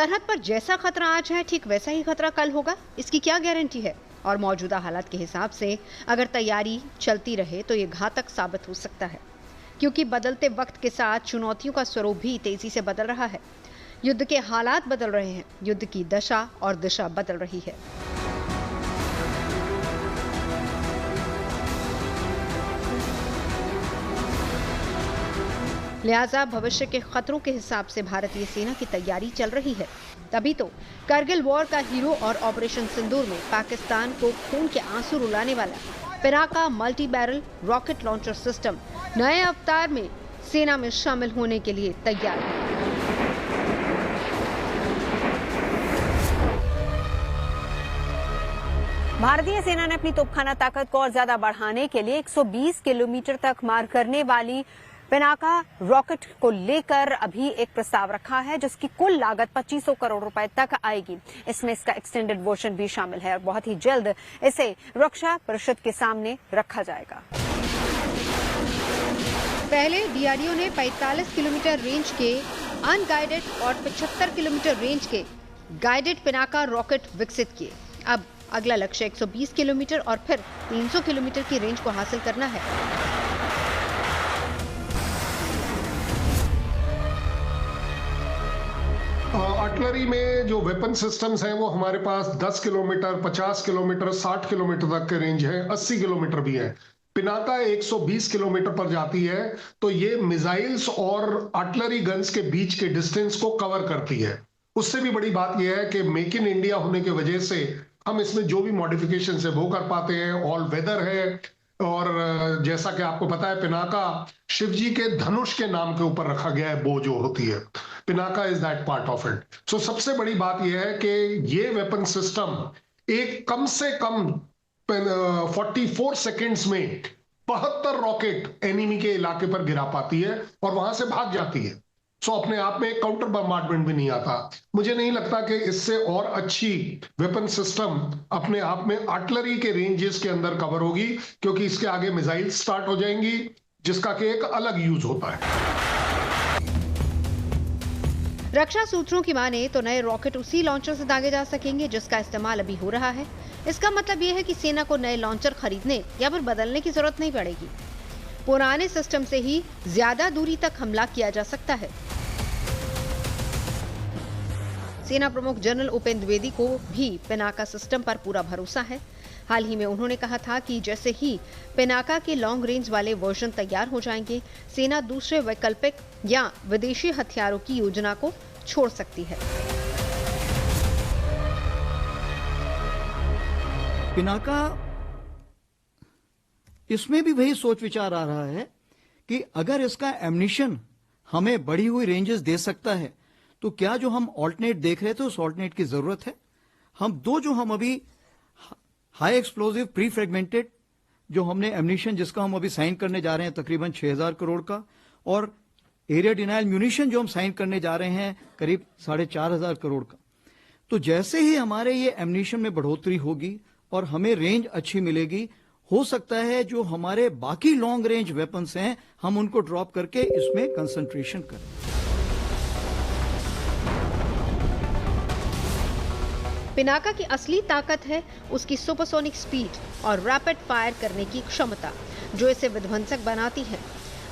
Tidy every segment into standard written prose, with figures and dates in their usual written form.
सरहद पर जैसा खतरा आज है ठीक वैसा ही खतरा कल होगा, इसकी क्या गारंटी है? और मौजूदा हालात के हिसाब से अगर तैयारी चलती रहे तो ये घातक साबित हो सकता है, क्योंकि बदलते वक्त के साथ चुनौतियों का स्वरूप भी तेजी से बदल रहा है। युद्ध के हालात बदल रहे हैं, युद्ध की दशा और दिशा बदल रही है। लिहाजा भविष्य के खतरों के हिसाब से भारतीय सेना की तैयारी चल रही है। तभी तो करगिल वॉर का हीरो और ऑपरेशन सिंदूर में पाकिस्तान को खून के आंसू रुलाने वाला Pinaka multi barrel rocket launcher system नए अवतार में सेना में शामिल होने के लिए तैयार है। भारतीय सेना ने अपनी तोपखाना ताकत को और ज्यादा बढ़ाने के लिए 120 किलोमीटर तक मार करने वाली पिनाका रॉकेट को लेकर अभी एक प्रस्ताव रखा है, जिसकी कुल लागत 2500 करोड़ रुपए तक आएगी। इसमें इसका एक्सटेंडेड वर्जन भी शामिल है और बहुत ही जल्द इसे रक्षा परिषद के सामने रखा जाएगा। पहले डीआरडीओ ने 45 किलोमीटर रेंज के अनगाइडेड और 75 किलोमीटर रेंज के गाइडेड पिनाका रॉकेट विकसित किए। अब अगला लक्ष्य 120 किलोमीटर और फिर 300 किलोमीटर की रेंज को हासिल करना है। आर्टिलरी में जो वेपन सिस्टम्स हैं वो हमारे पास 10 किलोमीटर, 50 किलोमीटर, 60 किलोमीटर तक के रेंज है, 80 किलोमीटर भी है। पिनाका 120 किलोमीटर पर जाती है, तो ये मिसाइल्स और आर्टिलरी गन्स के बीच के डिस्टेंस को कवर करती है। उससे भी बड़ी बात यह है कि मेक इन इंडिया होने की वजह से हम इसमें जो भी मॉडिफिकेशन है वो कर पाते हैं। ऑल वेदर है और जैसा कि आपको पता है पिनाका शिव जी के धनुष के नाम के ऊपर रखा गया है, बो जो होती है, Pinaka is that part of it. So सबसे बड़ी बात यह है कि ये वेपन सिस्टम एक कम से कम 44 सेकेंड्स में 72 रॉकेट एनिमी के इलाके पर गिरा पाती है और वहां से भाग जाती है। सो अपने आप में एक काउंटर बम्बार्डमेंट भी नहीं आता। मुझे नहीं लगता कि इससे और अच्छी वेपन सिस्टम अपने आप में आर्टिलरी के रेंजेस के अंदर कवर होगी, क्योंकि इसके आगे मिसाइल स्टार्ट हो जाएंगी, जिसका कि एक अलग यूज होता है। रक्षा सूत्रों की माने तो नए रॉकेट उसी लॉन्चर से दागे जा सकेंगे जिसका इस्तेमाल अभी हो रहा है। इसका मतलब यह है कि सेना को नए लॉन्चर खरीदने या फिर बदलने की जरूरत नहीं पड़ेगी। पुराने सिस्टम से ही ज्यादा दूरी तक हमला किया जा सकता है। सेना प्रमुख जनरल उपेंद्र द्विवेदी को भी पिनाका सिस्टम पर पूरा भरोसा है। हाल ही में उन्होंने कहा था कि जैसे ही पिनाका के लॉन्ग रेंज वाले वर्जन तैयार हो जाएंगे, सेना दूसरे वैकल्पिक या विदेशी हथियारों की योजना को छोड़ सकती है। पिनाका इसमें भी वही सोच विचार आ रहा है कि अगर इसका एम्यूनिशन हमें बढ़ी हुई रेंजेस दे सकता है, तो क्या जो हम ऑल्टरनेट देख रहे थे उस ऑल्टरनेट की जरूरत है। हम अभी हाई एक्सप्लोजिव प्री फ्रेगमेंटेड जो हमने एम्यूनिशन जिसका हम अभी साइन करने जा रहे हैं तकरीबन 6000 करोड़ का, और एरिया डिनायल म्यूनिशन जो हम साइन करने जा रहे हैं करीब 4500 करोड़ का। तो जैसे ही हमारे ये एम्यूनिशन में बढ़ोतरी होगी और हमें रेंज अच्छी मिलेगी, हो सकता है जो हमारे बाकी लॉन्ग रेंज वेपन्स हैं हम उनको ड्रॉप करके इसमें कंसंट्रेशन करें। पिनाका की असली ताकत है उसकी सुपरसोनिक स्पीड और रैपिड फायर करने की क्षमता, जो इसे विध्वंसक बनाती है।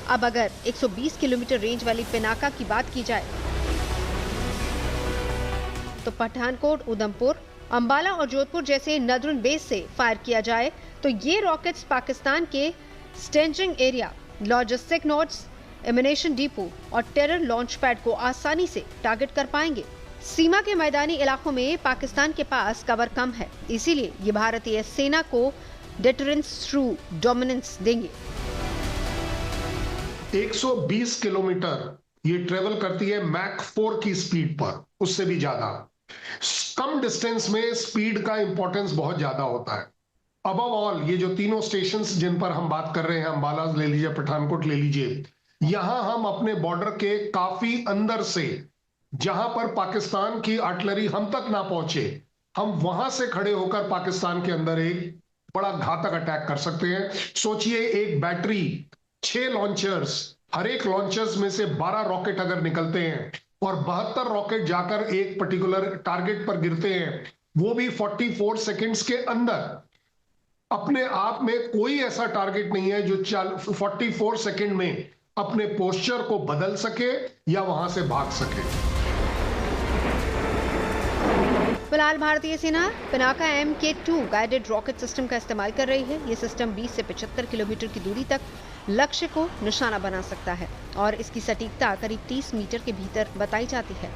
अब अगर 120 किलोमीटर रेंज वाली पिनाका की बात की जाए तो पठानकोट, उधमपुर, अंबाला और जोधपुर जैसे नदरुन बेस से फायर किया जाए तो ये रॉकेट्स पाकिस्तान के staging area, logistic nodes, ammunition depot और टेरर लॉन्च पैड को आसानी से टारगेट कर पाएंगे। सीमा के मैदानी इलाकों में पाकिस्तान के पास कवर कम है, इसीलिए ये भारतीय सेना को डिटरेंस थ्रू डोमिनेंस देंगे। 120 किलोमीटर ये ट्रेवल करती है मैक 4 की स्पीड पर, उससे भी ज्यादा। कम डिस्टेंस में स्पीड का इंपॉर्टेंस बहुत ज्यादा होता है। अबव ऑल ये जो तीनों स्टेशंस जिन पर हम बात कर रहे हैं, अंबाला ले लीजिए, पठानकोट ले लीजिए, यहां हम अपने बॉर्डर के काफी अंदर से, जहां पर पाकिस्तान की आर्टिलरी हम तक ना पहुंचे, हम वहां से खड़े होकर पाकिस्तान के अंदर एक बड़ा घातक अटैक कर सकते हैं। सोचिए एक बैटरी, 6 लॉन्चर्स, हर एक लॉन्चर्स में से 12 रॉकेट अगर निकलते हैं और 72 रॉकेट जाकर एक पर्टिकुलर टारगेट पर गिरते हैं, वो भी 44 सेकंड्स के अंदर। अपने आप में कोई ऐसा टारगेट नहीं है जो 44 सेकंड में अपने पोस्चर को बदल सके या वहां से भाग सके। फिलहाल भारतीय सेना Pinaka MK2 guided rocket system का इस्तेमाल कर रही है। ये सिस्टम 20 से 75 किलोमीटर की दूरी तक लक्ष्य को निशाना बना सकता है और इसकी सटीकता करीब 30 मीटर के भीतर बताई जाती है।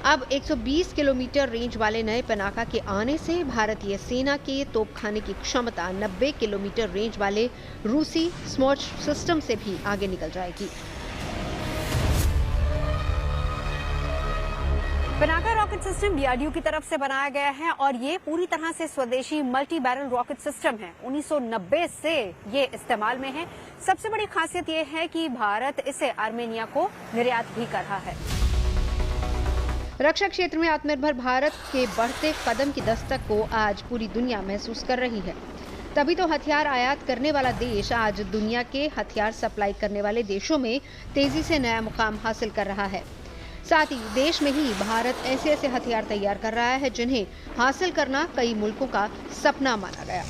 अब 120 किलोमीटर रेंज वाले नए पिनाका के आने से भारतीय सेना के तोपखाने की क्षमता 90 किलोमीटर रेंज वाले रूसी स्मर्च सिस्टम से भी आगे निकल जाएगी। पिनाका रॉकेट सिस्टम DRDO की तरफ से बनाया गया है और ये पूरी तरह से स्वदेशी मल्टी बैरल रॉकेट सिस्टम है। 1990 से ये इस्तेमाल में है। सबसे बड़ी खासियत ये है कि भारत इसे आर्मेनिया को निर्यात भी कर रहा है। रक्षा क्षेत्र में आत्मनिर्भर भारत के बढ़ते कदम की दस्तक को आज पूरी दुनिया महसूस कर रही है। तभी तो हथियार आयात करने वाला देश आज दुनिया के हथियार सप्लाई करने वाले देशों में तेजी से नया मुकाम हासिल कर रहा है। साथ ही देश में ही भारत ऐसे ऐसे हथियार तैयार कर रहा है जिन्हें हासिल करना कई मुल्कों का सपना माना गया।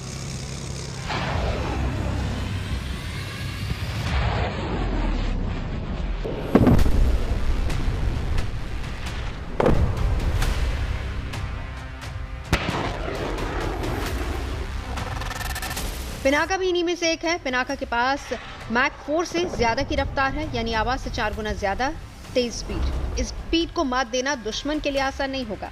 पिनाका भी इन्हीं में से एक है। पिनाका के पास मैक 4 से ज्यादा की रफ्तार है, यानी आवाज से 4 गुना ज्यादा तेज स्पीड। इस स्पीड को मात देना दुश्मन के लिए आसान नहीं होगा।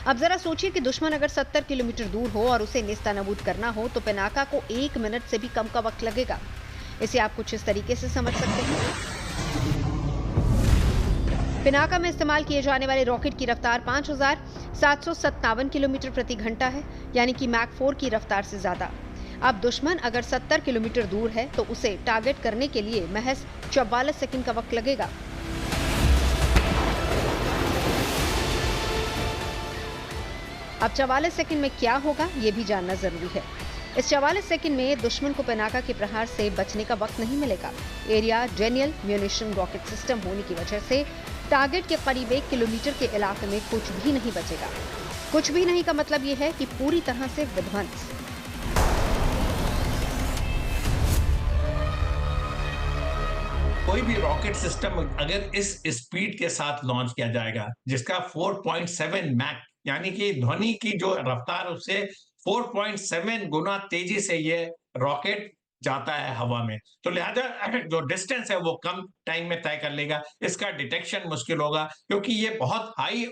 अब जरा सोचिए कि दुश्मन अगर 70 किलोमीटर दूर हो और उसे नेस्तनाबूद करना हो तो पिनाका को 1 मिनट से भी कम का वक्त लगेगा। इसे आप कुछ इस तरीके से समझ सकते हैं। पिनाका में इस्तेमाल किए जाने वाले रॉकेट की रफ्तार 5757 किलोमीटर प्रति घंटा है, यानी कि मैक 4 की रफ्तार से ज्यादा। अब दुश्मन अगर 70 किलोमीटर दूर है तो उसे टारगेट करने के लिए महज 44 सेकंड का वक्त लगेगा। अब 44 सेकंड में क्या होगा ये भी जानना जरूरी है। इस 44 सेकंड में दुश्मन को पिनाका के प्रहार से बचने का वक्त नहीं मिलेगा। Area Daniel munition rocket system होने की वजह से टारगेट के करीब 1 किलोमीटर के इलाके में कुछ भी नहीं बचेगा। कुछ भी नहीं का मतलब ये है कि पूरी तरह से विध्वंस। कोई भी रॉकेट सिस्टम अगर इस स्पीड के साथ लॉन्च किया जाएगा जिसका 4.7 मैक यानी कि ध्वनि की जो रफ्तार उससे 4.7 गुना तेजी से ये रॉकेट जाता है हवा में, तो लिहाजा जो डिस्टेंस है वो कम टाइम में तय कर लेगा। इसका डिटेक्शन मुश्किल होगा क्योंकि ये बहुत हाई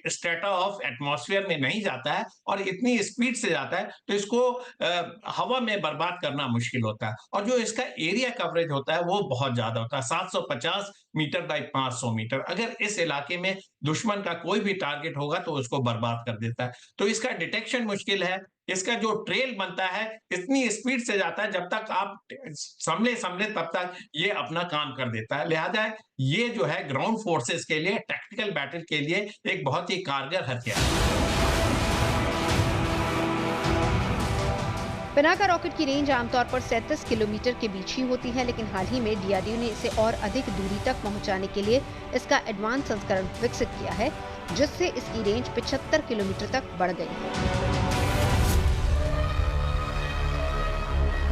स्ट्रेटा ऑफ एटमॉस्फेयर में नहीं जाता है और इतनी स्पीड से जाता है तो इसको हवा में बर्बाद करना मुश्किल होता है। और जो इसका एरिया कवरेज होता है वो बहुत ज्यादा होता है, 750 मीटर बाई 500 मीटर। अगर इस इलाके में दुश्मन का कोई भी टारगेट होगा तो उसको बर्बाद कर देता है। तो इसका डिटेक्शन मुश्किल है। इसका जो ट्रेल बनता है इतनी स्पीड से जाता है, जब तक आप संभले तब तक ये अपना काम कर देता है। लिहाजा ये जो है ग्राउंड फोर्सेस के लिए, टैक्टिकल बैटल के लिए एक बहुत ही कारगर हथियार है। पिनाका रॉकेट की रेंज आमतौर पर 37 किलोमीटर के बीच ही होती है, लेकिन हाल ही में DRDO ने इसे और अधिक दूरी तक पहुंचाने के लिए इसका एडवांस संस्करण विकसित किया है, जिससे इसकी रेंज 75 किलोमीटर तक बढ़ गई है।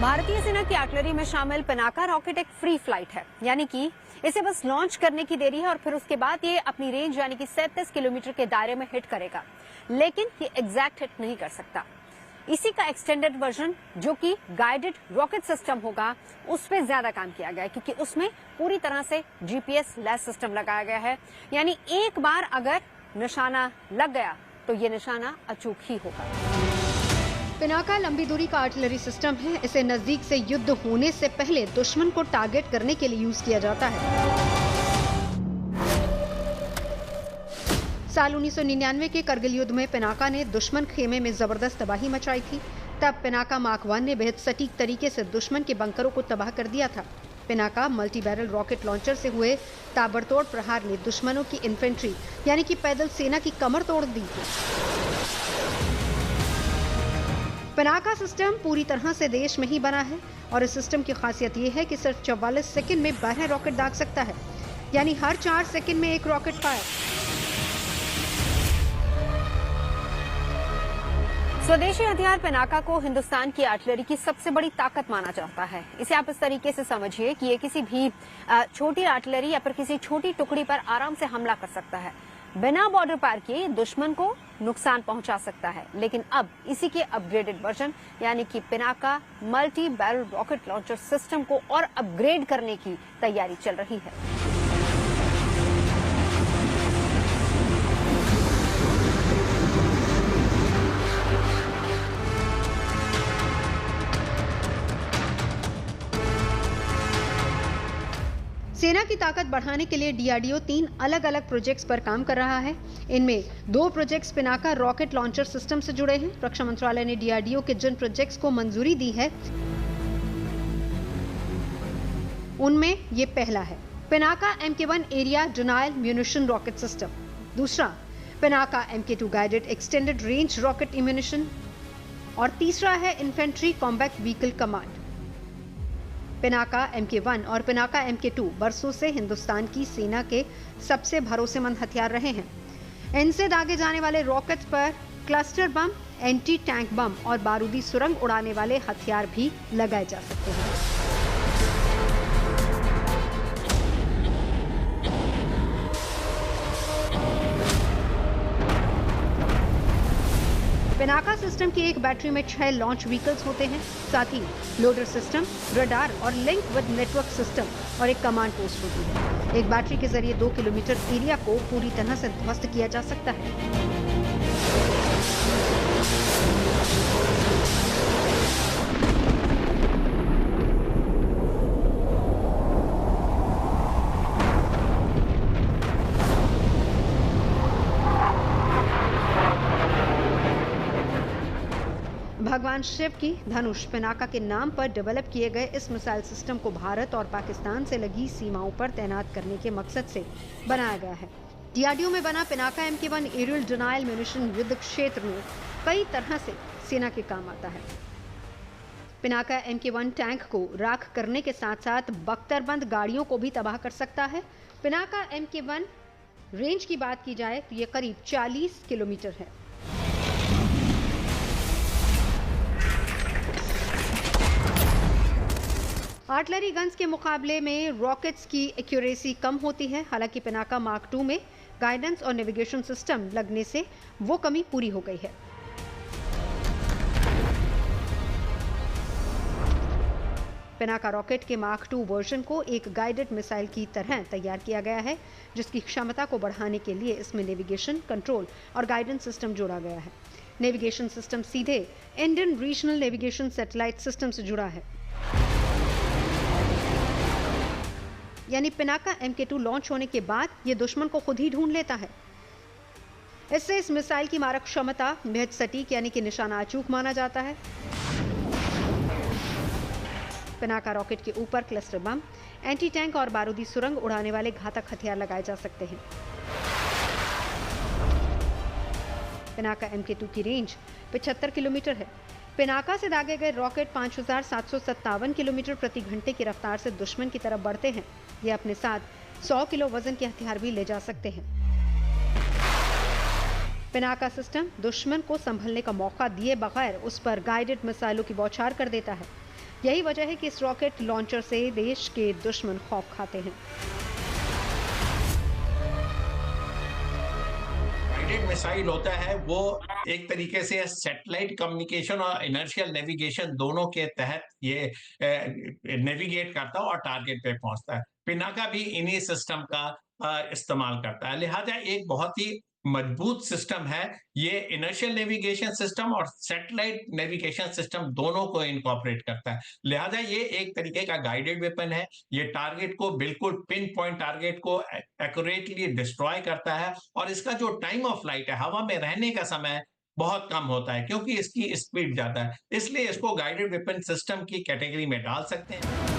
भारतीय सेना की आर्टिलरी में शामिल पिनाका रॉकेट एक फ्री फ्लाइट है, यानी कि इसे बस लॉन्च करने की देरी है और फिर उसके बाद ये अपनी रेंज यानी कि 37 किलोमीटर के दायरे में हिट करेगा, लेकिन ये एग्जैक्ट हिट नहीं कर सकता। इसी का एक्सटेंडेड वर्जन जो कि गाइडेड रॉकेट सिस्टम होगा उस पे ज्यादा काम किया गया है, क्योंकि उसमें पूरी तरह से GPS लैस सिस्टम लगाया गया है, यानी एक बार अगर निशाना लग गया तो ये निशाना अचूक ही होगा। पिनाका लंबी दूरी का आर्टिलरी सिस्टम है। इसे नजदीक से युद्ध होने से पहले दुश्मन को टारगेट करने के लिए यूज किया जाता है। साल 1999 के करगिल युद्ध में पिनाका ने दुश्मन खेमे में जबरदस्त तबाही मचाई थी। तब पिनाका मार्क 1 ने बेहद सटीक तरीके से दुश्मन के बंकरों को तबाह कर दिया था। Pinaka multi barrel rocket launcher से हुए ताबड़तोड़ प्रहार ने दुश्मनों की इन्फेंट्री यानी कि पैदल सेना की कमर तोड़ दी थी। पिनाका सिस्टम पूरी तरह से देश में ही बना है और इस सिस्टम की खासियत यह है कि सिर्फ 44 सेकंड में 12 रॉकेट दाग सकता है। यानी हर 4 सेकंड में एक रॉकेट फायर। स्वदेशी हथियार पिनाका को हिंदुस्तान की आर्टिलरी की सबसे बड़ी ताकत माना जाता है। इसे आप इस तरीके से समझिए कि ये किसी भी छोटी आर्टिलरी या फिर किसी छोटी टुकड़ी पर आराम से हमला कर सकता है। बिना बॉर्डर पार किए दुश्मन को नुकसान पहुंचा सकता है। लेकिन अब इसी के अपग्रेडेड वर्जन यानी कि Pinaka multi barrel rocket launcher system को और अपग्रेड करने की तैयारी चल रही है। सेना की ताकत बढ़ाने के लिए डीआरडीओ 3 अलग-अलग प्रोजेक्ट्स पर काम कर रहा है। इनमें 2 projects Pinaka rocket launcher system से जुड़े हैं। रक्षा मंत्रालय ने डीआरडीओ के जिन प्रोजेक्ट्स को मंजूरी दी है उनमें ये पहला है Pinaka MK1 area denial munition rocket system, दूसरा Pinaka MK2 guided extended range rocket ammunition और तीसरा है infantry combat vehicle command. Pinaka MK1 और पिनाका MK2 बरसों से हिंदुस्तान की सेना के सबसे भरोसेमंद हथियार रहे हैं। इनसे दागे जाने वाले रॉकेट्स पर क्लस्टर बम, एंटी टैंक बम और बारूदी सुरंग उड़ाने वाले हथियार भी लगाए जा सकते हैं। पिनाका सिस्टम की एक बैटरी में 6 लॉन्च व्हीकल्स होते हैं। साथ ही लोडर सिस्टम, रडार और लिंक विद नेटवर्क सिस्टम और एक कमांड पोस्ट होती है। एक बैटरी के जरिए 2 किलोमीटर एरिया को पूरी तरह से ध्वस्त किया जा सकता है। भगवान शिव की धनुष पिनाका के नाम पर डेवलप किए गए इस मिसाइल सिस्टम को भारत और पाकिस्तान से लगी सीमाओं पर तैनात करने के मकसद से बनाया गया है। डीआरडीओ में बना Pinaka MK1 aerial denial munition युद्ध क्षेत्र में कई तरह से सेना के काम आता है। पिनाका MK1 टैंक को राख करने के साथ साथ बख्तरबंद गाड़ियों को भी तबाह कर सकता है। पिनाका MK1 रेंज की बात की जाए तो ये करीब 40 किलोमीटर है। आर्टिलरी गन्स के मुकाबले में रॉकेट्स की एक्यूरेसी कम होती है। हालांकि पिनाका मार्क 2 में गाइडेंस और नेविगेशन सिस्टम लगने से वो कमी पूरी हो गई है। पिनाका रॉकेट के मार्क 2 वर्जन को एक गाइडेड मिसाइल की तरह तैयार किया गया है, जिसकी क्षमता को बढ़ाने के लिए इसमें नेविगेशन, कंट्रोल और गाइडेंस सिस्टम जोड़ा गया है। नेविगेशन सिस्टम सीधे Indian regional navigation satellite system से जुड़ा है। यानी पिनाका MK2 लॉन्च होने के बाद यह दुश्मन को खुद ही ढूंढ लेता है। इससे इस मिसाइल की मारक क्षमता बेहद सटीक यानी कि निशाना अचूक माना जाता है। पिनाका रॉकेट के ऊपर क्लस्टर बम, एंटी टैंक और बारूदी सुरंग उड़ाने वाले घातक हथियार लगाए जा सकते हैं। पिनाका MK2 की रेंज 75 किलोमीटर है। पिनाका से दागे गए रॉकेट 5757 किलोमीटर प्रति घंटे की रफ्तार से दुश्मन की तरफ बढ़ते हैं। ये अपने साथ 100 किलो वजन के हथियार भी ले जा सकते हैं। पिनाका सिस्टम दुश्मन को संभलने का मौका दिए बगैर उस पर गाइडेड मिसाइलों की बौछार कर देता है। यही वजह है कि इस रॉकेट लॉन्चर से देश के दुश्मन खौफ खाते हैं। गाइडेड मिसाइल होता है वो एक तरीके से सैटेलाइट कम्युनिकेशन और इनर्शियल नेविगेशन दोनों के तहत ये नेविगेट करता है और टारगेट पे पहुंचता है। पिनाका भी इन्हीं सिस्टम का इस्तेमाल करता है। लिहाजा एक बहुत ही मजबूत सिस्टम है। ये इनर्शियल नेविगेशन सिस्टम और सैटेलाइट नेविगेशन सिस्टम दोनों को इनकॉर्पोरेट करता है। लिहाजा ये एक तरीके का गाइडेड वेपन है। ये टारगेट को बिल्कुल पिन पॉइंट टारगेट को एक्यूरेटली डिस्ट्रॉय करता है और इसका जो टाइम ऑफ फ्लाइट है, हवा में रहने का समय बहुत कम होता है क्योंकि इसकी स्पीड ज्यादा है। इसलिए इसको गाइडेड वेपन सिस्टम की कैटेगरी में डाल सकते हैं।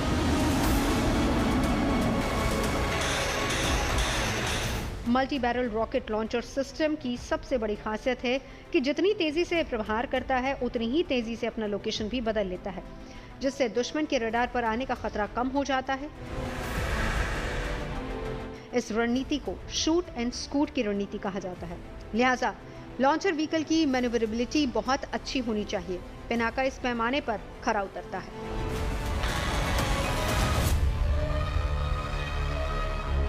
Multi barrel rocket launcher system की सबसे बड़ी खासियत है कि जितनी तेजी से प्रहार करता है उतनी ही तेजी से अपना लोकेशन भी बदल लेता है, जिससे दुश्मन के रडार पर आने का खतरा कम हो जाता है। इस रणनीति को शूट एंड स्कूट की रणनीति कहा जाता है। लिहाजा लॉन्चर व्हीकल की मैन्यूवरेबिलिटी बहुत अच्छी होनी चाहिए। पिनाका इस पैमाने पर खरा उतरता है।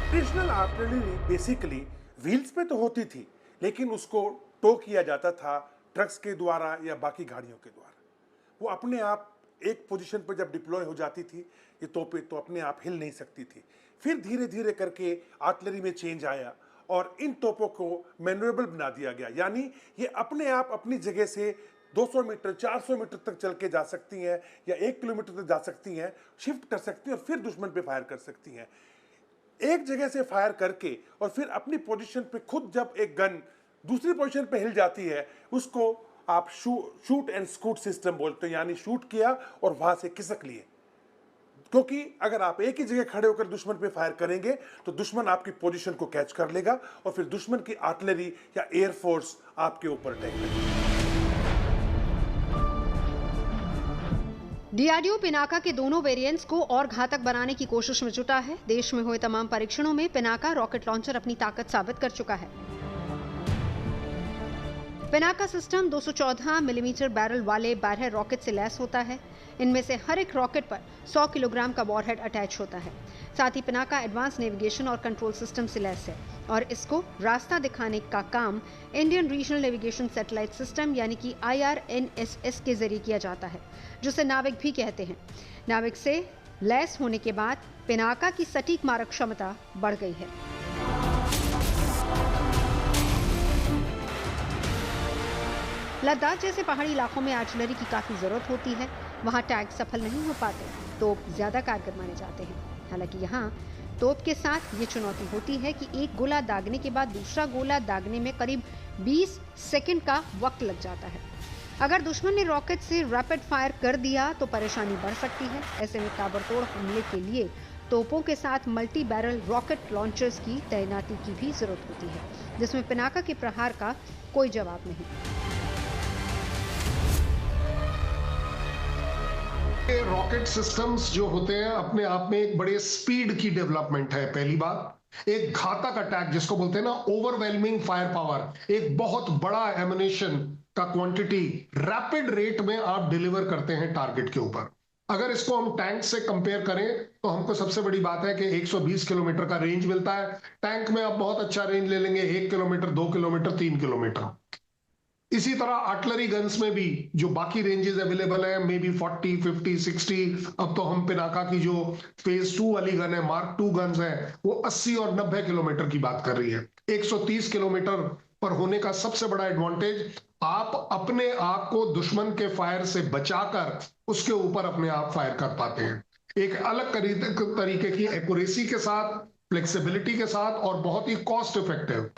ट्रेडिशनल आर्टिलरी बेसिकली व्हील्स पे तो होती थी, लेकिन उसको टो किया जाता था ट्रक्स के द्वारा या बाकी गाड़ियों के द्वारा। वो अपने आप एक पोजीशन पर जब डिप्लॉय हो जाती थी ये तोपें, तो अपने आप हिल नहीं सकती थी। फिर धीरे धीरे करके आर्टिलरी में चेंज आया और इन तोपों को मैन्यूरेबल बना दिया गया, यानी ये अपने आप अपनी जगह से 200 मीटर 400 मीटर तक चल के जा सकती हैं या 1 किलोमीटर तक जा सकती हैं, शिफ्ट कर सकती हैं और फिर दुश्मन पे फायर कर सकती हैं। एक जगह से फायर करके और फिर अपनी पोजीशन पे खुद जब एक गन दूसरी पोजीशन पे हिल जाती है, उसको आप शूट एंड स्कूट सिस्टम बोलते हैं, यानी शूट किया और वहां से खिसक लिए। क्योंकि अगर आप एक ही जगह खड़े होकर दुश्मन पे फायर करेंगे तो दुश्मन आपकी पोजीशन को कैच कर लेगा और फिर दुश्मन की आर्टिलरी या एयरफोर्स आपके ऊपर अटैक करेगी। डीआरडीओ पिनाका के दोनों वेरिएंट्स को और घातक बनाने की कोशिश में जुटा है। देश में हुए तमाम परीक्षणों में पिनाका रॉकेट लॉन्चर अपनी ताकत साबित कर चुका है। पिनाका सिस्टम 214 मिलीमीटर बैरल वाले 12 रॉकेट से लैस होता है। इनमें से हर एक रॉकेट पर 100 किलोग्राम का वॉरहेड अटैच होता है। साथ ही पिनाका एडवांस नेविगेशन और कंट्रोल सिस्टम से लैस है और इसको रास्ता दिखाने का काम Indian regional navigation satellite system यानी कि IRNSS के जरिए किया जाता है, जिसे नाविक भी कहते हैं। नाविक से लैस होने के बाद पिनाका की सटीक मारक क्षमता बढ़ गई है। लद्दाख जैसे पहाड़ी इलाकों में आर्टिलरी की काफी जरूरत होती है। वहां टैंक सफल नहीं हो पाते, तोप ज्यादा कारगर माने जाते हैं। हालांकि यहाँ तोप के साथ ये चुनौती होती है कि एक गोला दागने के बाद दूसरा गोला दागने में करीब 20 सेकंड का वक्त लग जाता है। अगर दुश्मन ने रॉकेट से रैपिड फायर कर दिया तो परेशानी बढ़ सकती है। ऐसे में ताबड़तोड़ हमले के लिए तोपों के साथ मल्टी बैरल रॉकेट लॉन्चर्स की तैनाती की भी जरूरत होती है, जिसमें पिनाका के प्रहार का कोई जवाब नहीं। रॉकेट सिस्टम्स जो होते हैं अपने आप में एक बड़े स्पीड की डेवलपमेंट है। पहली बात, एक घातक अटैक जिसको बोलते हैं ना ओवरवेलमिंग फायर पावर, एक बहुत बड़ा एमुनेशन का क्वांटिटी रैपिड रेट में आप डिलीवर करते हैं टारगेट के ऊपर। अगर इसको हम टैंक से कंपेयर करें तो हमको सबसे बड़ी बात है कि 120 किलोमीटर का रेंज मिलता है। टैंक में आप बहुत अच्छा रेंज ले लेंगे, 1 किलोमीटर 2 किलोमीटर 3 किलोमीटर। इसी तरह आर्टिलरी गन्स में भी जो बाकी रेंजेस अवेलेबल है, मे बी 40, 50, 60। अब तो हम पिनाका की जो फेज 2 वाली गन है, मार्क 2 गन्स है, वो 80 और 90 किलोमीटर की बात कर रही है। 130 किलोमीटर पर होने का सबसे बड़ा एडवांटेज, आप अपने आप को दुश्मन के फायर से बचाकर उसके ऊपर अपने आप फायर कर पाते हैं। एक अलग तरीके की एक्यूरेसी के साथ, फ्लेक्सिबिलिटी के साथ और बहुत ही कॉस्ट इफेक्टिव।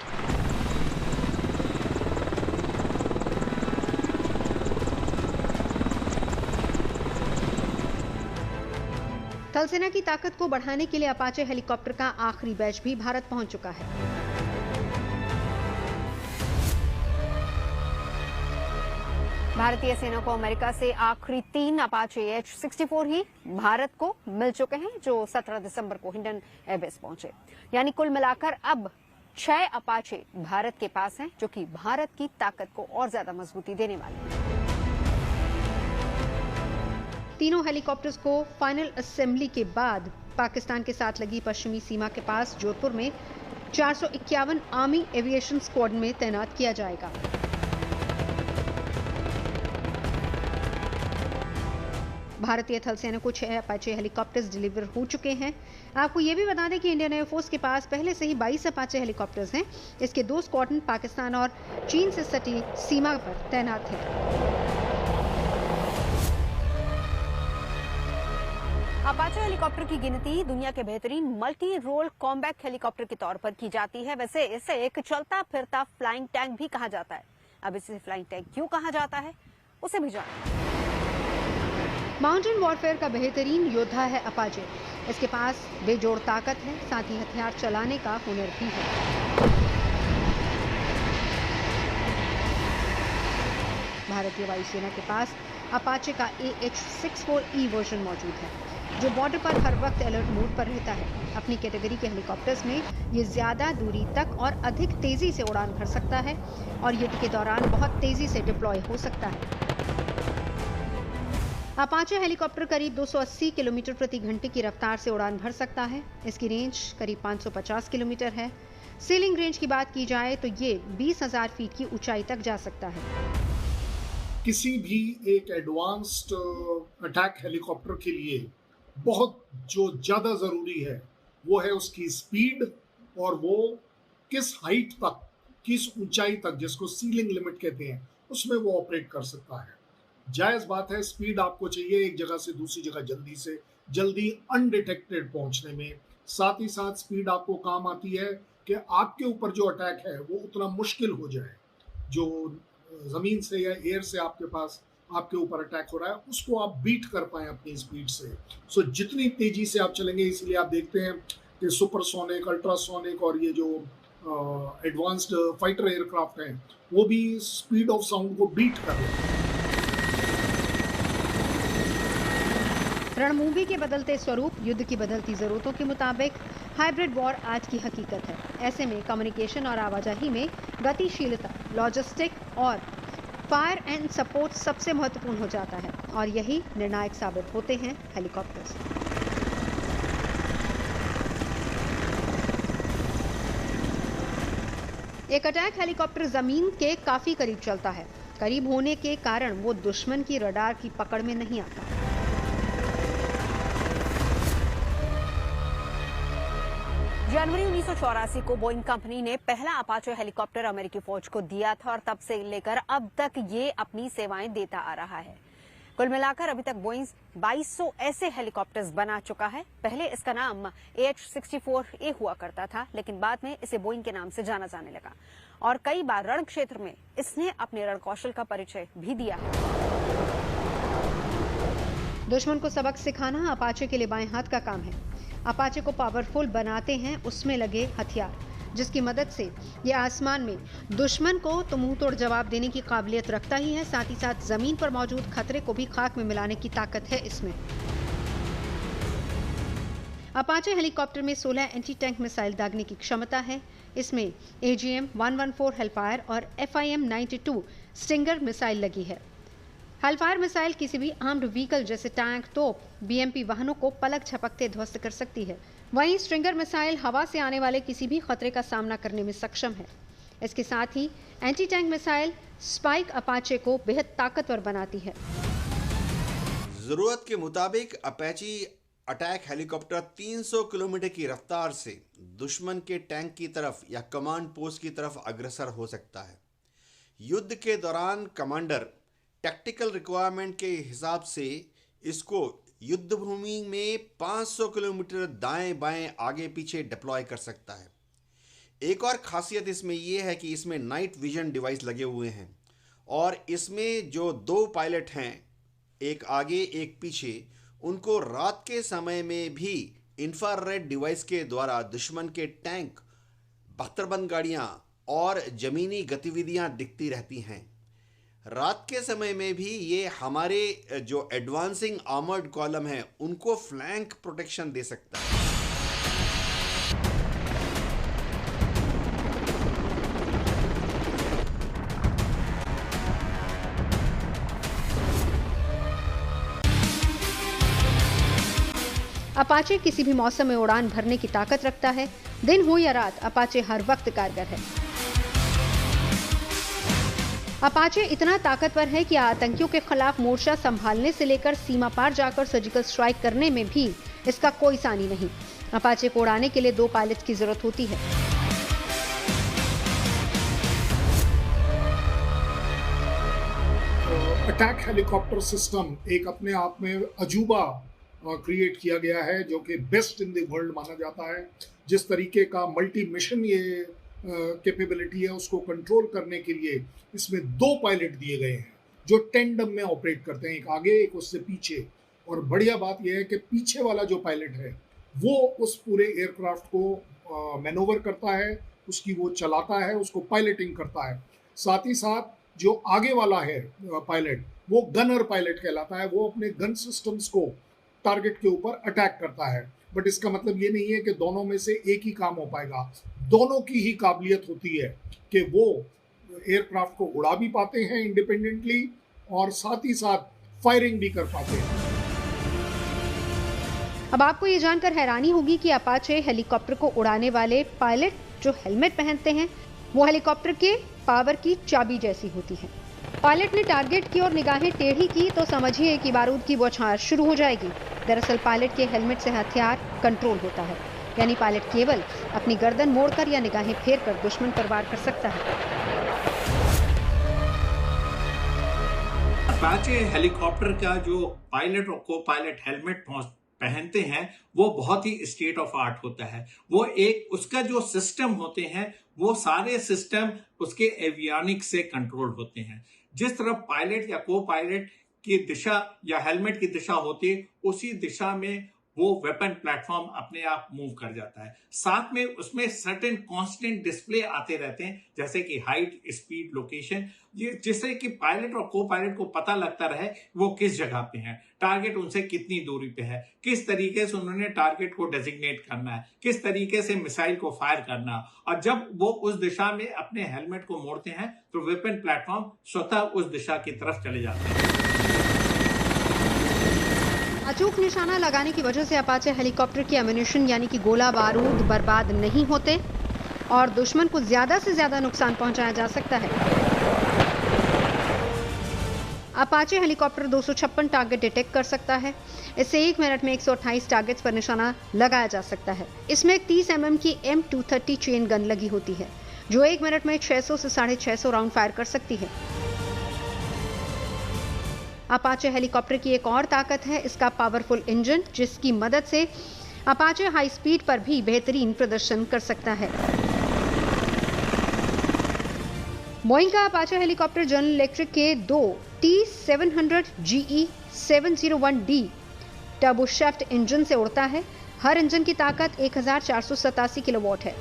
थल सेना की ताकत को बढ़ाने के लिए अपाचे हेलीकॉप्टर का आखिरी बैच भी भारत पहुंच चुका है। भारतीय सेना को अमेरिका से आखिरी 3 अपाचे H-64 ही भारत को मिल चुके हैं, जो 17 दिसंबर को हिंडन एयरबेस पहुंचे। यानी कुल मिलाकर अब 6 अपाचे भारत के पास हैं, जो कि भारत की ताकत को और ज्यादा मजबूती देने वाले हैं। तीनों हेलीकॉप्टर्स को फाइनल असेंबली के बाद पाकिस्तान के साथ लगी पश्चिमी सीमा के पास जोधपुर में 451 आर्मी एविएशन स्क्वाड में तैनात किया जाएगा। भारतीय थल सेना को 6 अपाचे हेलीकॉप्टर्स डिलीवर हो चुके हैं। आपको यह भी बता दें कि इंडियन एयरफोर्स के पास पहले से ही 22 अपाचे हेलीकॉप्टर्स हैं। इसके 2 स्क्वाड्रन पाकिस्तान और चीन से सटी सीमा पर तैनात हैं। अपाचे हेलीकॉप्टर की गिनती दुनिया के बेहतरीन मल्टी रोल कॉम्बैट हेलीकॉप्टर के तौर पर की जाती है। वैसे इसे एक चलता फिरता फ्लाइंग टैंक भी कहा जाता है। अब इसे फ्लाइंग टैंक क्यों कहा जाता है, उसे भी जानें। माउंटेन वॉरफेयर का बेहतरीन योद्धा है अपाचे। इसके पास बेजोड़ ताकत है, साथ ही हथियार चलाने का हुनर भी है। भारतीय वायुसेना के पास अपाचे का AH-64E वर्जन मौजूद है। जो बॉर्डर पर हर वक्त अलर्ट मोड पर रहता है। अपनी कैटेगरी के हेलीकॉप्टर्स में ये ज्यादा दूरी तक और अधिक तेजी से उड़ान भर सकता है और युद्ध के दौरान बहुत तेजी से डिप्लॉय हो सकता है। अपाचे हेलीकॉप्टर करीब 280 किलोमीटर प्रति घंटे की रफ्तार से उड़ान भर सकता है। इसकी रेंज करीब 550 किलोमीटर है। सीलिंग रेंज की बात की जाए तो ये 20,000 फीट की ऊंचाई तक जा सकता है। किसी भी एक एडवांस्ड अटैक हेलीकॉप्टर के लिए बहुत जो ज़्यादा ज़रूरी है वो है उसकी स्पीड और वो किस हाइट तक, किस ऊंचाई तक, जिसको सीलिंग लिमिट कहते हैं, उसमें वो ऑपरेट कर सकता है। जायज़ बात है, स्पीड आपको चाहिए एक जगह से दूसरी जगह जल्दी अनडिटेक्टेड पहुंचने में। साथ ही साथ स्पीड आपको काम आती है कि आपके ऊपर जो अटैक है वो उतना मुश्किल हो जाए, जो ज़मीन से या एयर से आपके ऊपर अटैक हो रहा है उसको आप बीट कर पाएं अपनी स्पीड से। सो जितनी तेजी से आप चलेंगे, इसलिए आप देखते हैं कि सुपरसोनिक, अल्ट्रासोनिक और ये जो एडवांस्ड फाइटर एयरक्राफ्ट हैं वो भी स्पीड ऑफ साउंड को बीट कर रहे हैं। रणभूमि के बदलते स्वरूप, युद्ध की बदलती जरूरतों के मुताबिक हाइब्रिड वॉर आज की हकीकत है। ऐसे में कम्युनिकेशन और आवाजाही में गतिशीलता, लॉजिस्टिक और फायर एंड सपोर्ट सबसे महत्वपूर्ण हो जाता है और यही निर्णायक साबित होते हैं हेलीकॉप्टर्स। एक अटैक हेलीकॉप्टर जमीन के काफी करीब चलता है। करीब होने के कारण वो दुश्मन की रडार की पकड़ में नहीं आता। जनवरी 1984 को बोइंग कंपनी ने पहला अपाचे हेलीकॉप्टर अमेरिकी फौज को दिया था और तब से लेकर अब तक ये अपनी सेवाएं देता आ रहा है। कुल मिलाकर अभी तक बोइंग 2200 ऐसे हेलीकॉप्टर्स बना चुका है। पहले इसका नाम AH-64A हुआ करता था, लेकिन बाद में इसे बोइंग के नाम से जाना जाने लगा और कई बार रण क्षेत्र में इसने अपने रण कौशल का परिचय भी दिया है। दुश्मन को सबक सिखाना अपाचे के लिए बाएं हाथ का काम है। अपाचे को पावरफुल बनाते हैं उसमें लगे हथियार, जिसकी मदद से ये आसमान में दुश्मन को तो मुंह तोड़ जवाब देने की काबिलियत रखता ही है, साथ ही साथ जमीन पर मौजूद खतरे को भी खाक में मिलाने की ताकत है इसमें। अपाचे हेलीकॉप्टर में 16 एंटी टैंक मिसाइल दागने की क्षमता है। इसमें AGM-114 हेलफायर और FIM-92 स्टिंगर मिसाइल लगी है। हेलफायर मिसाइल किसी भी आर्म्ड व्हीकल जैसे टैंक, तोप, BMP वाहनों को पलक झपकते ध्वस्त कर सकती है। वहीं स्ट्रिंगर मिसाइल हवा से आने वाले किसी भी खतरे का सामना करने में सक्षम है। इसके साथ ही anti tank missile spike Apache को बेहद ताकतवर बनाती है। जरूरत के मुताबिक अपाची अटैक हेलीकॉप्टर 300 किलोमीटर की रफ्तार से दुश्मन के टैंक की तरफ या कमांड पोस्ट की तरफ अग्रसर हो सकता है। युद्ध के दौरान कमांडर टैक्टिकल रिक्वायरमेंट के हिसाब से इसको युद्ध भूमि में 500 किलोमीटर दाएं बाएं आगे पीछे डिप्लॉय कर सकता है। एक और खासियत इसमें यह है कि इसमें नाइट विजन डिवाइस लगे हुए हैं और इसमें जो 2 पायलट हैं, एक आगे एक पीछे, उनको रात के समय में भी इंफ्रारेड डिवाइस के द्वारा दुश्मन के टैंक, बख्तरबंद गाड़ियां और जमीनी गतिविधियां दिखती रहती हैं। रात के समय में भी ये हमारे जो एडवांसिंग आर्मर्ड कॉलम है उनको फ्लैंक प्रोटेक्शन दे सकता है। अपाचे किसी भी मौसम में उड़ान भरने की ताकत रखता है। दिन हो या रात, अपाचे हर वक्त कारगर है। अपाचे इतना ताकतवर है कि आतंकियों के खिलाफ मोर्चा संभालने से लेकर सीमा पार जाकर सर्जिकल स्ट्राइक करने में भी इसका कोई सानी नहीं। अपाचे को उड़ाने के लिए 2 पायलट की जरूरत होती है। अटैक हेलीकॉप्टर सिस्टम एक अपने आप में अजूबा क्रिएट किया गया है जो कि बेस्ट इन द वर्ल्ड माना जाता है। जिस तरीके का मल्टी मिशन ये कैपेबिलिटी है उसको कंट्रोल करने के लिए इसमें 2 पायलट दिए गए हैं जो टेंडम में ऑपरेट करते हैं, एक आगे एक उससे पीछे। और बढ़िया बात यह है कि पीछे वाला जो पायलट है वो उस पूरे एयरक्राफ्ट को मैनोवर करता है, उसकी वो चलाता है, उसको पायलटिंग करता है। साथ ही साथ जो आगे वाला है पायलट वो गनर पायलट कहलाता है। वो अपने गन सिस्टम्स को टारगेट के ऊपर अटैक करता है। बट इसका मतलब ये नहीं है कि दोनों में से एक ही काम हो पाएगा। दोनों की ही काबिलियत होती है कि वो एयरक्राफ्ट को उड़ा भी पाते हैं इंडिपेंडेंटली और साथ ही साथ फायरिंग भी कर पाते हैं। अब आपको ये जानकर हैरानी होगी कि अपाचे हेलीकॉप्टर को उड़ाने वाले पायलट जो हेलमेट पहनते हैं वो हेलीकॉप्टर के पावर की चाबी जैसी होती है। पायलट ने टारगेट की और निगाहें टेढ़ी की तो समझिए कि बारूद की बौछार शुरू हो जाएगी। दरअसल पायलट के हेलमेट से हथियार कंट्रोल होता है, यानी पायलट केवल अपनी गर्दन मोड़कर या निगाहें फेरकर दुश्मन पर वार कर सकता है। अपाचे हेलीकॉप्टर का जो पायलट और को पायलट हेलमेट पहनते हैं वो बहुत ही स्टेट ऑफ आर्ट होता है। वो एक उसका जो सिस्टम होते हैं वो सारे सिस्टम उसके एवियोनिक्स से कंट्रोल होते हैं। जिस तरफ पायलट या को पायलट की दिशा या हेलमेट की दिशा होती है उसी दिशा में वो वेपन प्लेटफॉर्म अपने आप मूव कर जाता है। साथ में उसमें सर्टेन कांस्टेंट डिस्प्ले आते रहते हैं जैसे कि हाइट, स्पीड, लोकेशन, ये जिससे कि पायलट और को पायलट को पता लगता रहे वो किस जगह पे है, टारगेट उनसे कितनी दूरी पे है, किस तरीके से उन्होंने टारगेट को डेजिग्नेट करना है, किस तरीके से मिसाइल को फायर करना। और जब वो उस दिशा में अपने हेलमेट को मोड़ते हैं तो वेपन प्लेटफॉर्म स्वतः उस दिशा की तरफ चले जाते हैं। अचूक निशाना लगाने की वजह से अपाचे हेलीकॉप्टर की एम्यूनिशन यानी कि गोला बारूद बर्बाद नहीं होते और दुश्मन को ज्यादा से ज्यादा नुकसान पहुंचाया जा सकता है। अपाचे हेलीकॉप्टर 256 टारगेट डिटेक्ट कर सकता है। इससे 1 मिनट में 128 टारगेट्स पर निशाना लगाया जा सकता है। इसमें एक 30 mm की M230 चेन गन लगी होती है जो 1 मिनट में 600 से 650 राउंड फायर कर सकती है। अपाचे हेलीकॉप्टर की एक और ताकत है इसका पावरफुल इंजन, जिसकी मदद से अपाचे हाई स्पीड पर भी बेहतरीन प्रदर्शन कर सकता है। बोइंग का अपाचे हेलीकॉप्टर जनरल इलेक्ट्रिक के 2 T700 GE 701D turboshaft engine से उड़ता है। हर इंजन की ताकत 1487 किलोवाट है।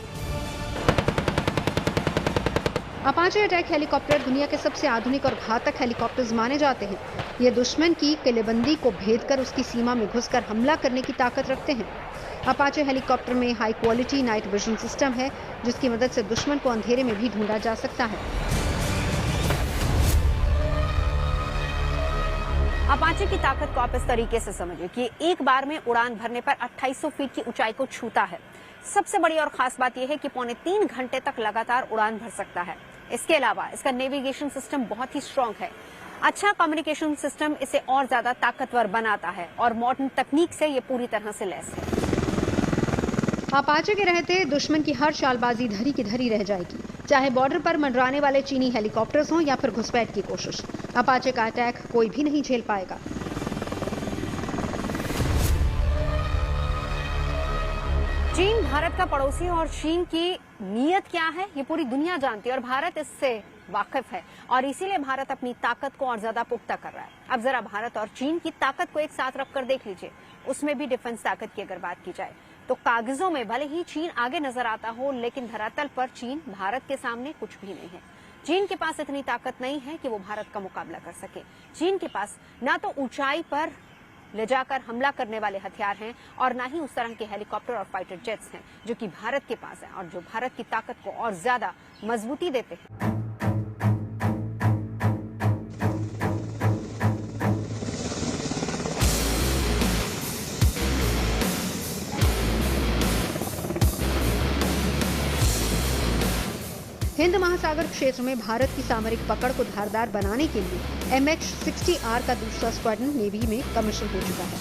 अपाचे अटैक हेलीकॉप्टर दुनिया के सबसे आधुनिक और घातक हेलीकॉप्टर्स माने जाते हैं। ये दुश्मन की किलेबंदी को भेदकर उसकी सीमा में घुसकर हमला करने की ताकत रखते हैं। अपाचे हेलीकॉप्टर में high quality night vision system है जिसकी मदद से दुश्मन को अंधेरे में भी ढूंढा जा सकता है। अपाचे की ताकत को आप इस तरीके से समझिए कि एक बार में उड़ान भरने पर 2800 फीट की ऊंचाई को छूता है। सबसे बड़ी और खास बात यह है कि 3.25 घंटे तक लगातार उड़ान भर सकता है। इसके अलावा इसका नेविगेशन सिस्टम बहुत ही स्ट्रांग है। अच्छा कम्युनिकेशन सिस्टम इसे और ज्यादा ताकतवर बनाता है और मॉडर्न तकनीक से ये पूरी तरह से लैस है। अपाचे के रहते दुश्मन की हर चालबाजी धरी की धरी रह जाएगी, चाहे बॉर्डर पर मंडराने वाले चीनी हेलीकॉप्टर्स हों या फिर घुसपैठ की कोशिश। अपाचे का अटैक कोई भी नहीं झेल पाएगा। चीन भारत का पड़ोसी और चीन की नीयत क्या है ये पूरी दुनिया जानती है और भारत इससे वाकिफ है और इसीलिए भारत अपनी ताकत को और ज्यादा पुख्ता कर रहा है। अब जरा भारत और चीन की ताकत को एक साथ रखकर देख लीजिए, उसमें भी डिफेंस ताकत की अगर बात की जाए तो कागजों में भले ही चीन आगे नजर आता हो लेकिन धरातल पर चीन भारत के सामने कुछ भी नहीं है। चीन के पास इतनी ताकत नहीं है कि वो भारत का मुकाबला कर सके। चीन के पास ना तो ऊंचाई पर ले जाकर हमला करने वाले हथियार हैं और ना ही उस तरह के हेलीकॉप्टर और फाइटर जेट्स हैं जो कि भारत के पास है और जो भारत की ताकत को और ज्यादा मजबूती देते हैं। हिंद महासागर क्षेत्र में भारत की सामरिक पकड़ को धारदार बनाने के लिए MH-60R का दूसरा स्क्वाड्रन नेवी में कमीशन हो चुका है।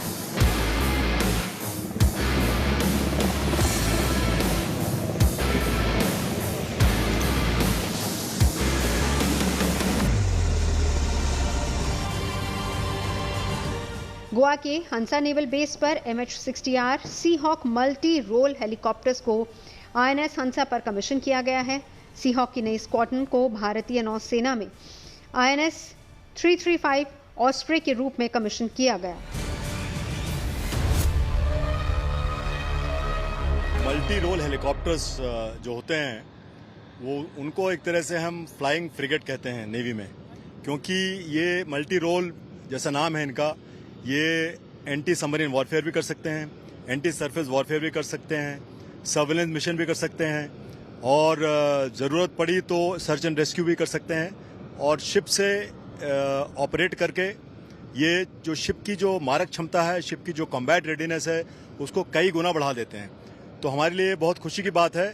गोवा के हंसा नेवल बेस पर MH-60R Seahawk multi role helicopters को INS हंसा पर कमीशन किया गया है। सीहॉक की नई स्क्वाड्रन को भारतीय नौसेना में INS 335 ऑस्प्रे के रूप में कमीशन किया गया। मल्टी रोल हेलीकॉप्टर्स जो होते हैं वो उनको एक तरह से हम फ्लाइंग फ्रिगेट कहते हैं नेवी में, क्योंकि ये मल्टी रोल जैसा नाम है इनका, ये एंटी सबमरीन वॉरफेयर भी कर सकते हैं, एंटी सरफेस वॉरफेयर भी कर सकते हैं, सर्वेलेंस मिशन भी कर सकते हैं और ज़रूरत पड़ी तो सर्च एंड रेस्क्यू भी कर सकते हैं। और शिप से ऑपरेट करके ये जो शिप की जो मारक क्षमता है, शिप की जो कॉम्बैट रेडीनेस है, उसको कई गुना बढ़ा देते हैं। तो हमारे लिए बहुत खुशी की बात है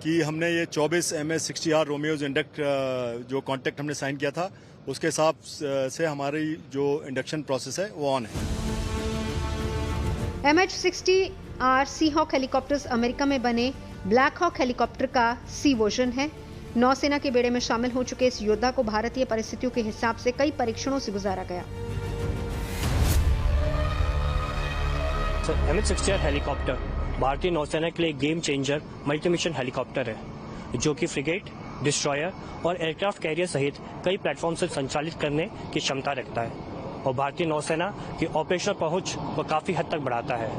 कि हमने ये 24 MS-60R रोमियोज इंडक्ट जो कॉन्ट्रैक्ट हमने साइन किया था, उसके हिसाब से हमारी जो इंडक्शन प्रोसेस है वो ऑन है। MH-60R सीहॉक हेलीकॉप्टर्स अमेरिका में बने ब्लैक हॉक हेलीकॉप्टर का सी वर्जन है। नौसेना के बेड़े में शामिल हो चुके इस योद्धा को भारतीय परिस्थितियों के हिसाब से कई परीक्षणों से गुजारा गया। MH-60R हेलीकॉप्टर भारतीय नौसेना के लिए game changer multi mission helicopter है, जो कि फ्रिगेट, डिस्ट्रॉयर और एयरक्राफ्ट कैरियर सहित कई प्लेटफॉर्म से संचालित करने की क्षमता रखता है और भारतीय नौसेना की ऑपरेशनल पहुंच को काफी हद तक बढ़ाता है।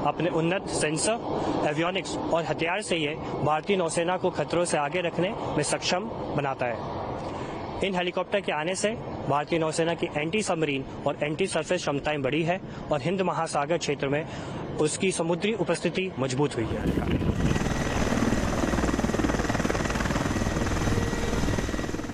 अपने उन्नत सेंसर, एवियोनिक्स और हथियार से ये भारतीय नौसेना को खतरों से आगे रखने में सक्षम बनाता है। इन हेलीकॉप्टर के आने से भारतीय नौसेना की एंटी सबमरीन और एंटी सरफेस क्षमताएं बढ़ी है और हिंद महासागर क्षेत्र में उसकी समुद्री उपस्थिति मजबूत हुई है।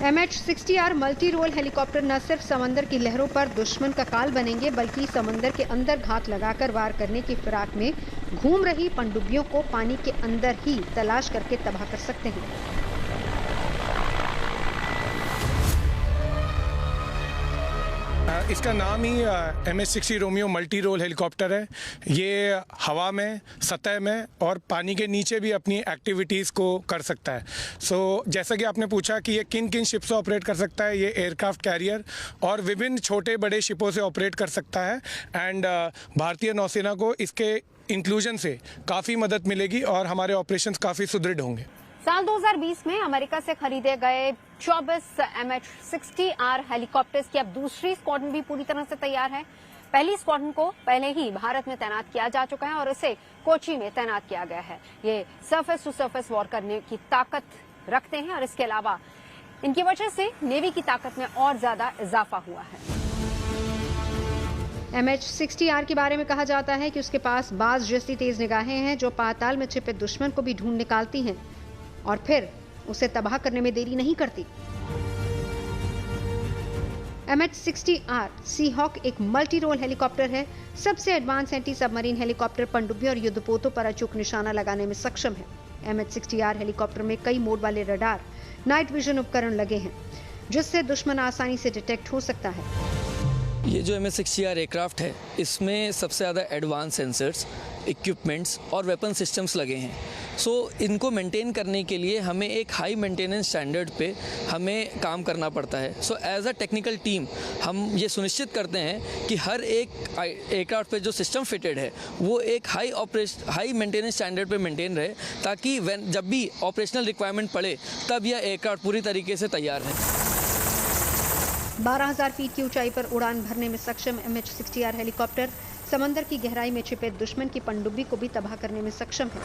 MH-60R मल्टी रोल हेलीकॉप्टर न सिर्फ समंदर की लहरों पर दुश्मन का काल बनेंगे, बल्कि समंदर के अंदर घात लगाकर वार करने की फिराक में घूम रही पनडुब्बियों को पानी के अंदर ही तलाश करके तबाह कर सकते हैं। इसका नाम ही MH-60 Romeo multi role helicopter है। ये हवा में, सतह में और पानी के नीचे भी अपनी एक्टिविटीज़ को कर सकता है। जैसा कि आपने पूछा कि ये किन किन शिप से ऑपरेट कर सकता है, ये एयरक्राफ्ट कैरियर और विभिन्न छोटे बड़े शिपों से ऑपरेट कर सकता है। एंड भारतीय नौसेना को इसके इंक्लूजन से काफ़ी मदद मिलेगी और हमारे ऑपरेशंस काफ़ी सुदृढ़ होंगे। साल 2020 में अमेरिका से खरीदे गए 24 MH-60R हेलीकॉप्टर्स की अब दूसरी स्क्वाड्रन भी पूरी तरह से तैयार है। पहली स्क्वाड्रन को पहले ही भारत में तैनात किया जा चुका है और इसे कोची में तैनात किया गया है। ये सरफेस टू सरफेस वॉर करने की ताकत रखते हैं और इसके अलावा इनकी वजह से नेवी की ताकत में और ज्यादा इजाफा हुआ है। MH-60R के बारे में कहा जाता है कि उसके पास बाज जैसी तेज निगाहें हैं जो पाताल में छिपे दुश्मन को भी ढूंढ निकालती हैं और फिर उसे तबाह करने में देरी नहीं करती। MH-60R सीहॉक एक मल्टी रोल हेलीकॉप्टर है। सबसे एडवांस एंटी सबमरीन हेलीकॉप्टर पनडुब्बियों और युद्धपोतों पर अचूक निशाना लगाने में सक्षम है। MH-60R हेलीकॉप्टर में कई मोड वाले रडार, नाइट विजन उपकरण लगे हैं, जिससे दुश्मन आसानी से डिटेक्ट हो सकता है। ये जो MH-60R एयरक्राफ्ट है, इसमें सबसे ज़्यादा एडवांस सेंसर्स, इक्विपमेंट्स और वेपन सिस्टम्स लगे हैं। इनको मेंटेन करने के लिए हमें एक हाई मेंटेनेंस स्टैंडर्ड पे हमें काम करना पड़ता है। एज अ टेक्निकल टीम हम ये सुनिश्चित करते हैं कि हर एक एयरक्राफ्ट पे जो सिस्टम फिटेड है वो एक हाई मेंटेनेंस स्टैंडर्ड पे मेंटेन रहे, ताकि जब भी ऑपरेशनल रिक्वायरमेंट पड़े तब यह एयरक्राफ्ट पूरी तरीके से तैयार है। 12,000 फीट की ऊंचाई पर उड़ान भरने में सक्षम MH-60R हेलीकॉप्टर समंदर की गहराई में छिपे दुश्मन की पनडुब्बी को भी तबाह करने में सक्षम है।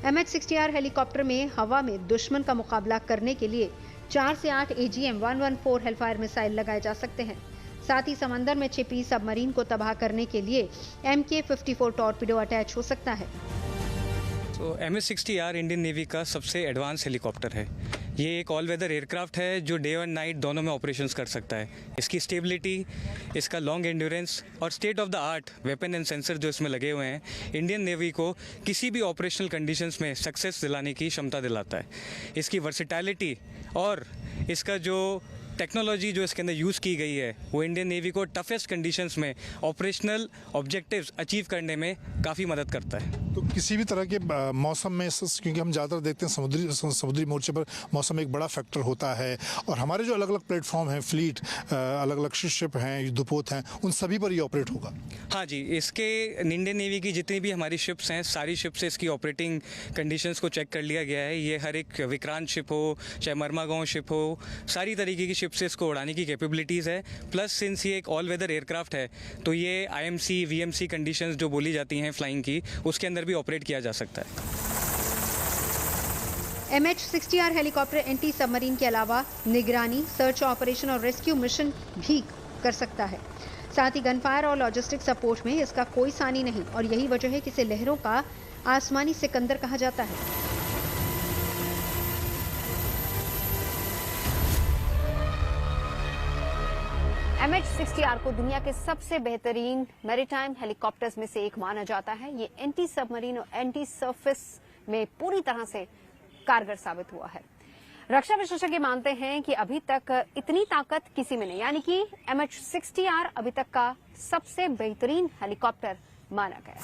MH-60R हेलीकॉप्टर में हवा में दुश्मन का मुकाबला करने के लिए 4 से 8 AGM-114 हेलफायर मिसाइल लगाए जा सकते हैं। साथ ही समंदर में छिपी सबमरीन को तबाह करने के लिए MK-54 टॉर्पीडो अटैच हो सकता है। MH-60R इंडियन नेवी का सबसे एडवांस हेलीकॉप्टर है। ये एक ऑल वेदर एयरक्राफ्ट है जो डे और नाइट दोनों में ऑपरेशंस कर सकता है। इसकी स्टेबिलिटी, इसका लॉन्ग एंड्योरेंस और state of the art weapon and sensor जो इसमें लगे हुए हैं, इंडियन नेवी को किसी भी ऑपरेशनल कंडीशंस में सक्सेस दिलाने की क्षमता दिलाता है। इसकी वर्सेटैलिटी और इसका जो टेक्नोलॉजी जो इसके अंदर यूज़ की गई है वो इंडियन नेवी को टफेस्ट कंडीशंस में ऑपरेशनल ऑब्जेक्टिव्स अचीव करने में काफ़ी मदद करता है। तो किसी भी तरह के मौसम में, क्योंकि हम ज़्यादातर देखते हैं समुद्री मोर्चे पर मौसम एक बड़ा फैक्टर होता है, और हमारे जो अलग अलग प्लेटफॉर्म हैं, फ्लीट, अलग अलग शिप हैं, युद्धपोत हैं, उन सभी पर ये ऑपरेट होगा। हाँ जी, इसके इंडियन नेवी की जितनी भी हमारी शिप्स हैं, सारी शिप से इसकी ऑपरेटिंग कंडीशंस को चेक कर लिया गया है। ये हर एक विक्रांत शिप हो चाहे मरमागांव शिप हो, सारी तरीके की शिप से इसको उड़ाने की कैपेबिलिटीज़ है। प्लस सिंस ये एक ऑल वेदर एयरक्राफ्ट है तो ये IMC VMC कंडीशंस जो बोली जाती हैं फ्लाइंग की, उसके अंदर भी ऑपरेट किया जा सकता है। MH-60R हेलीकॉप्टर एंटी सबमरीन के अलावा निगरानी, सर्च ऑपरेशन और रेस्क्यू मिशन भी कर सकता है। साथ ही गनफायर और लॉजिस्टिक सपोर्ट में इसका कोई सानी नहीं और यही वजह है कि इसे लहरों का आसमानी सिकंदर कहा जाता है। MH-60R को दुनिया के सबसे बेहतरीन मैरीटाइम हेलीकॉप्टर्स में से एक माना जाता है। ये एंटी सबमरीन और एंटी सरफेस में पूरी तरह से कारगर साबित हुआ है। रक्षा विशेषज्ञ मानते हैं कि अभी तक इतनी ताकत किसी में नहीं, यानी कि MH-60R अभी तक का सबसे बेहतरीन हेलीकॉप्टर माना गया।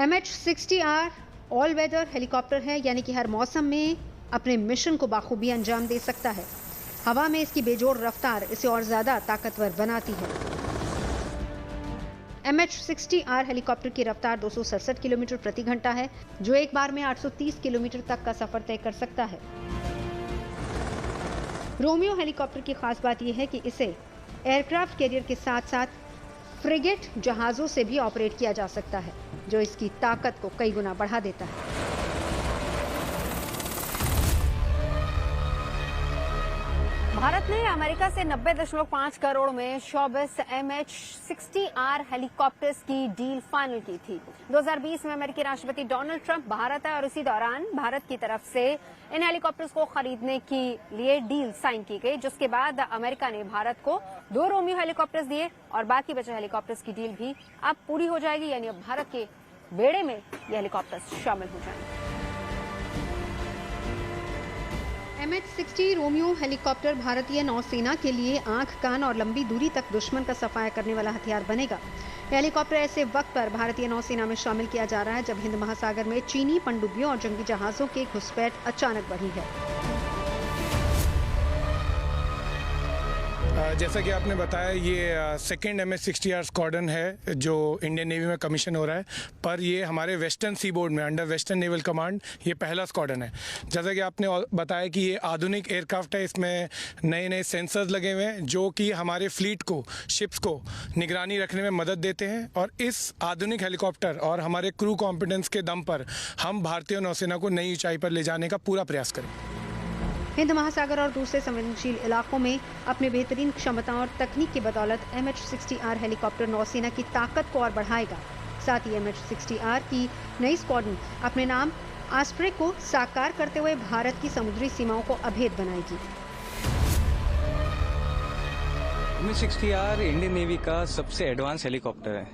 MH-60R ऑल वेदर हेलीकॉप्टर है, यानी कि हर मौसम में अपने मिशन को बाखूबी अंजाम दे सकता है। हवा में इसकी बेजोड़ रफ्तार इसे और ज्यादा ताकतवर बनाती है। MH-60R हेलीकॉप्टर की रफ्तार 267 किलोमीटर प्रति घंटा है, जो एक बार में 830 किलोमीटर तक का सफर तय कर सकता है। रोमियो हेलीकॉप्टर की खास बात यह है कि इसे एयरक्राफ्ट कैरियर के साथ साथ फ्रिगेट जहाजों से भी ऑपरेट किया जा सकता है, जो इसकी ताकत को कई गुना बढ़ा देता है। भारत ने अमेरिका से 90.5 करोड़ में 24 MH-60R हेलीकॉप्टर्स की डील फाइनल की थी। 2020 में अमेरिकी राष्ट्रपति डोनाल्ड ट्रंप भारत आए और इसी दौरान भारत की तरफ से इन हेलीकॉप्टर्स को खरीदने के लिए डील साइन की गई, जिसके बाद अमेरिका ने भारत को 2 रोमियो हेलीकॉप्टर्स दिए और बाकी बचे हेलीकॉप्टर्स की डील भी अब पूरी हो जाएगी, यानी अब भारत के बेड़े में ये हेलीकॉप्टर्स शामिल हो जाएंगे। MH-60 रोमियो हेलीकॉप्टर भारतीय नौसेना के लिए आंख, कान और लंबी दूरी तक दुश्मन का सफाया करने वाला हथियार बनेगा। हेलीकॉप्टर ऐसे वक्त पर भारतीय नौसेना में शामिल किया जा रहा है जब हिंद महासागर में चीनी पनडुब्बियों और जंगी जहाजों की घुसपैठ अचानक बढ़ी है। जैसा कि आपने बताया, ये सेकेंड MH-60R स्क्वाड्रन है जो इंडियन नेवी में कमीशन हो रहा है, पर ये हमारे वेस्टर्न सी बोर्ड में अंडर वेस्टर्न नेवल कमांड ये पहला स्क्वाड्रन है। जैसा कि आपने बताया कि ये आधुनिक एयरक्राफ्ट है, इसमें नए नए सेंसर्स लगे हुए हैं जो कि हमारे फ्लीट को, शिप्स को निगरानी रखने में मदद देते हैं और इस आधुनिक हेलीकॉप्टर और हमारे क्रू कॉम्पिटेंस के दम पर हम भारतीय नौसेना को नई ऊंचाई पर ले जाने का पूरा प्रयास करें। हिंद महासागर और दूसरे संवेदनशील इलाकों में अपने बेहतरीन क्षमताओं और तकनीक की बदौलत MH-60R हेलीकॉप्टर नौसेना की ताकत को और बढ़ाएगा। साथ ही MH-60R की नई स्क्वाड्रन अपने नाम आस्प्रे को साकार करते हुए भारत की समुद्री सीमाओं को अभेद बनाएगी। MH-60R इंडियन नेवी का सबसे एडवांस हेलीकॉप्टर है।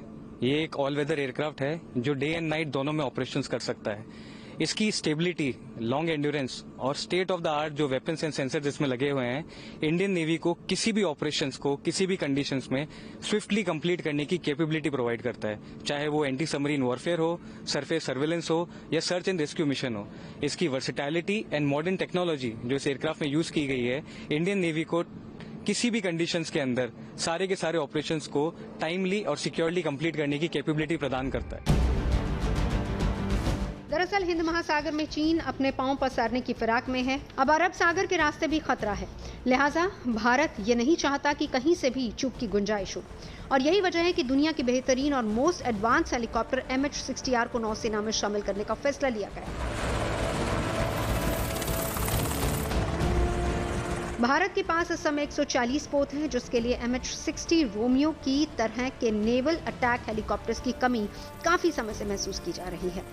ये एक ऑल वेदर एयरक्राफ्ट है जो डे एंड नाइट दोनों में ऑपरेशंस कर सकता है। इसकी स्टेबिलिटी, लॉन्ग एंड्योरेंस और स्टेट ऑफ द आर्ट जो वेपन्स एंड सेंसर्स इसमें लगे हुए हैं, इंडियन नेवी को किसी भी ऑपरेशंस को किसी भी कंडीशंस में स्विफ्टली कंप्लीट करने की कैपेबिलिटी प्रोवाइड करता है, चाहे वो एंटी सबमरीन वॉरफेयर हो, सरफेस सर्वेलेंस हो या सर्च एंड रेस्क्यू मिशन हो। इसकी वर्सेटैलिटी एंड मॉडर्न टेक्नोलॉजी जो इस एयरक्राफ्ट में यूज की गई है, इंडियन नेवी को किसी भी कंडीशंस के अंदर सारे के सारे ऑपरेशंस को टाइमली और सिक्योरली कंप्लीट करने की कैपेबिलिटी प्रदान करता है। दरअसल हिंद महासागर में चीन अपने पांव पसारने की फिराक में है। अब अरब सागर के रास्ते भी खतरा है, लिहाजा भारत ये नहीं चाहता कि कहीं से भी चूक की गुंजाइश हो और यही वजह है कि दुनिया की बेहतरीन और मोस्ट एडवांस हेलीकॉप्टर MH-60R को नौसेना में शामिल करने का फैसला लिया गया। भारत के पास इस समय 140 पोत हैं, जिसके लिए MH-60 रोमियो की तरह के नेवल अटैक हेलीकॉप्टर्स की कमी काफी समय से महसूस की जा रही है।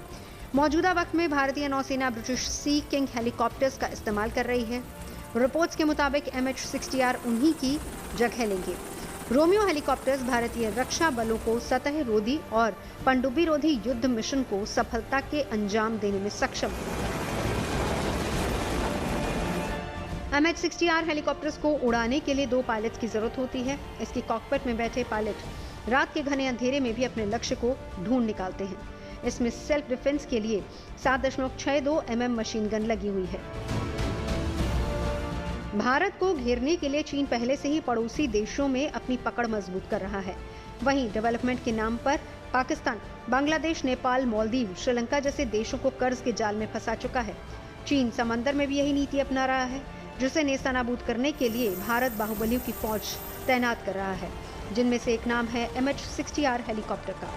मौजूदा वक्त में भारतीय नौसेना ब्रिटिश सी किंग हेलीकॉप्टर्स का इस्तेमाल कर रही है। रिपोर्ट्स के मुताबिक MH-60R उन्हीं की जगह लेंगे। रोमियो हेलीकॉप्टर्स भारतीय रक्षा बलों को सतह रोधी और पनडुब्बी रोधी युद्ध मिशन को सफलता के अंजाम देने में सक्षम हैं। MH-60R हेलीकॉप्टर्स को उड़ाने के लिए 2 पायलट्स की जरूरत होती है। इसकी कॉकपिट में बैठे पायलट रात के घने अंधेरे में भी अपने लक्ष्य को ढूंढ निकालते हैं। इसमें सेल्फ डिफेंस के लिए 7.62 mm मशीन गन लगी हुई है। भारत को घेरने के लिए चीन पहले से ही पड़ोसी देशों में अपनी पकड़ मजबूत कर रहा है। वहीं डेवलपमेंट के नाम पर पाकिस्तान, बांग्लादेश, नेपाल, मालदीव, श्रीलंका जैसे देशों को कर्ज के जाल में फंसा चुका है। चीन समंदर में भी यही नीति अपना रहा है, जिसे नेस्तनाबूद करने के लिए भारत बाहुबलियों की फौज तैनात कर रहा है, जिनमें से एक नाम है MH-60R हेलीकॉप्टर का।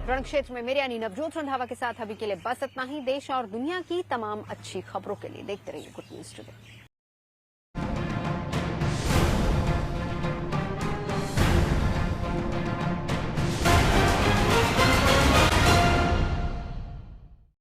रण क्षेत्र में मेरे यानी नवजोत रंधावा के साथ अभी के लिए बस इतना ही। देश और दुनिया की तमाम अच्छी खबरों के लिए देखते रहिए गुड न्यूज टुडे।